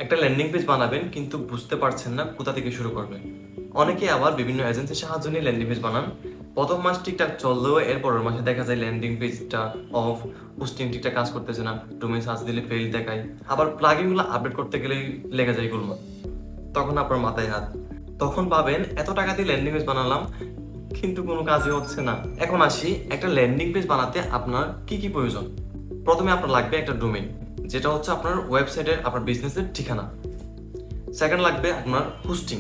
একটা landing page বানাবেন কিন্তু বুঝতে পারছেন না কোথা থেকে শুরু করবেন। অনেকে আবার বিভিন্ন এজেন্সির সাহায্য নিয়ে ল্যান্ডিং পেজ বানান। প্রথম মাস ঠিকঠাক চললেও এর পরের মাসে দেখা যায় ল্যান্ডিং পেজটা অফ, হোস্টিং ঠিকঠাক কাজ করতেছে না, ডোমেইন সার্চ দিলে ফেল দেখায়, আবার প্লাগইনগুলো আপডেট করতে গেলেই লেগে যায় গোলমাল। তখন আপনার মাথায় হাত, তখন ভাবেন এত টাকা দিয়ে ল্যান্ডিং পেজ বানালাম কিন্তু কোনো কাজই হচ্ছে না। এখন আসি, একটা ল্যান্ডিং পেজ বানাতে আপনার কি কি প্রয়োজন। প্রথমে আপনার লাগবে একটা ডোমেইন, যেটা হচ্ছে আপনার ওয়েবসাইটের আপনার বিজনেসের ঠিকানা। সেকেন্ড লাগবে আপনার হোস্টিং।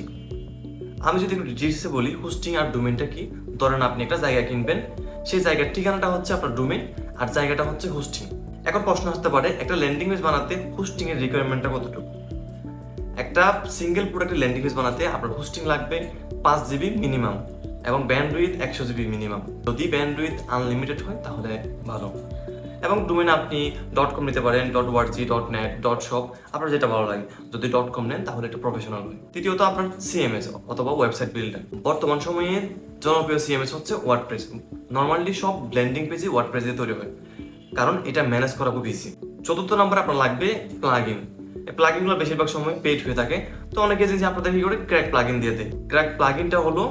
আমি যদি একটু ডিটেইলসে বলি, হোস্টিং আর ডোমেইনটা কি। ধরেন আপনি একটা জায়গা কিনবেন, সেই জায়গার ঠিকানাটা হচ্ছে আপনার ডোমেইন আর জায়গাটা হচ্ছে হোস্টিং। এখন প্রশ্ন আসতে পারে, একটা ল্যান্ডিং পেজ বানাতে হোস্টিং এর রিকোয়ারমেন্টটা কতটুকু। একটা সিঙ্গেল প্রোডাক্টের ল্যান্ডিং পেজ বানাতে আপনার হোস্টিং লাগবে 5 GB মিনিমাম এবং ব্যান্ডউইথ 100 GB মিনিমাম। যদি ব্যান্ডউইথ আনলিমিটেড হয় তাহলে ভালো। এবং ডোমেইন আপনি .com নিতে পারেন, .org, .net, .shop, আপনার যেটা ভালো লাগে। যদি .com নেন তাহলে এটা প্রফেশনাল হয়। তৃতীয়ত আপনার সিএমএস অথবা ওয়েবসাইট বিল্ডার। বর্তমান সময়ে জনপ্রিয় সিএমএস হচ্ছে ওয়ার্ডপ্রেস। নর্মালি সব ল্যান্ডিং পেজে ওয়ার্ডপ্রেসে তৈরি হয়, কারণ এটা ম্যানেজ করা খুব ইজি। চতুর্থ নম্বর আপনার লাগবে প্লাগইন। এই প্লাগইনগুলো বেশিরভাগ সময় পেইড হয়ে থাকে, তো অনেক এজেন্সি আপনাদের কি করে ক্র্যাক প্লাগইন দিয়ে দেয়। ক্র্যাক প্লাগইনটা হলো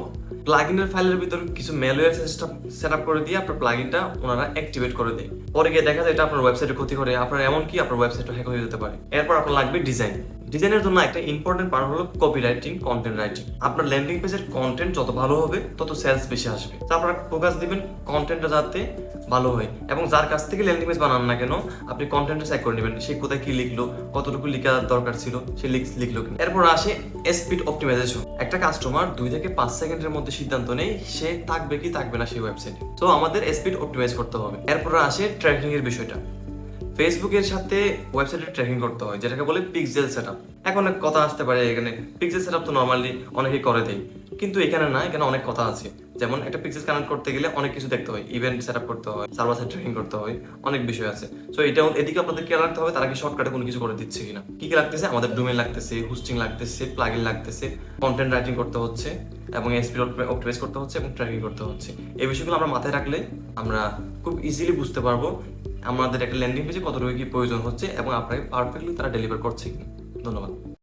প্লাগইনের ফাইলের ভিতরে কিছু ম্যালওয়্যার সিস্টেম সেটআপ করে দিয়ে আপনার প্লাগইনটা ওনারা অ্যাক্টিভেট করে দেয়। পরে গিয়ে দেখা যায় এটা আপনার ওয়েবসাইটে ক্ষতি করে, আপনার এমনকি আপনার ওয়েবসাইটটা হ্যাক হয়ে যেতে পারে। এরপর আপনার লাগবে ডিজাইন। ডিজাইনের জন্য একটা ইম্পর্টেন্ট পার্ট হলো কপি রাইটিং, কন্টেন্ট রাইটিং। আপনার ল্যান্ডিং পেজের কন্টেন্ট যত ভালো হবে তত সেলস বেশি আসবে। তো আপনারা ফোকাস দিবেন কন্টেন্টটা যাতে ভালো হয়, এবং যার কাছ থেকে ল্যান্ডিং পেজ বানান না কেন আপনি কন্টেন্টটা চেক করে নেবেন, সে কোথায় কি লিখলো, কতটুকু লিখা দরকার ছিল, সে লিখলো কিনা। এরপর আসে স্পিড অপটিমাইজেশন। একটা কাস্টমার 2 থেকে 5 সেকেন্ডের মধ্যে সিদ্ধান্ত নেই সে থাকবে কি থাকবে না সেই ওয়েবসাইটে, তো আমাদের স্পিড অপটিমাইজ করতে হবে। এরপর আসে ট্র্যাকিং এর বিষয়টা। ফেসবুকের সাথে ওয়েবসাইটের ট্র্যাকিং করতে হয়, যেটাকে বলে পিক্সেল সেটআপ। এখন এক কথা আসতে পারে, এখানে পিক্সেল সেটআপ তো নর্মালি অনেকেই করে দেয়, কিন্তু এখানে না, এখানে অনেক কথা আছে। যেমন একটা পিক্সেল কানেক্ট করতে গেলে অনেক কিছু দেখতে হয়, ইভেন্ট সেটআপ করতে হয়, সার্ভার সাইড ট্র্যাকিং করতে হয়, অনেক বিষয় আছে। সো এটাও এদিকে আপনাদের খেয়াল রাখতে হবে, তারা কি শর্টকাটে কোনো কিছু করে দিচ্ছে কিনা। কি কি লাগতেছে, আমাদের ডোমেইন লাগতেছে, হোস্টিং লাগতেছে, প্লাগইন লাগতেছে, কন্টেন্ট রাইটিং করতে হচ্ছে, এবং স্পিড অপটিমাইজ করতে হচ্ছে, এবং ট্র্যাকিং করতে হচ্ছে। এই বিষয়গুলো আমরা মাথায় রাখলে আমরা খুব ইজিলি বুঝতে পারবো আমাদের একটা ল্যান্ডিং পেজে কতটুকু কি প্রয়োজন হচ্ছে এবং আপনাকে পারফেক্টলি তারা ডেলিভার করছে কিনা। ধন্যবাদ।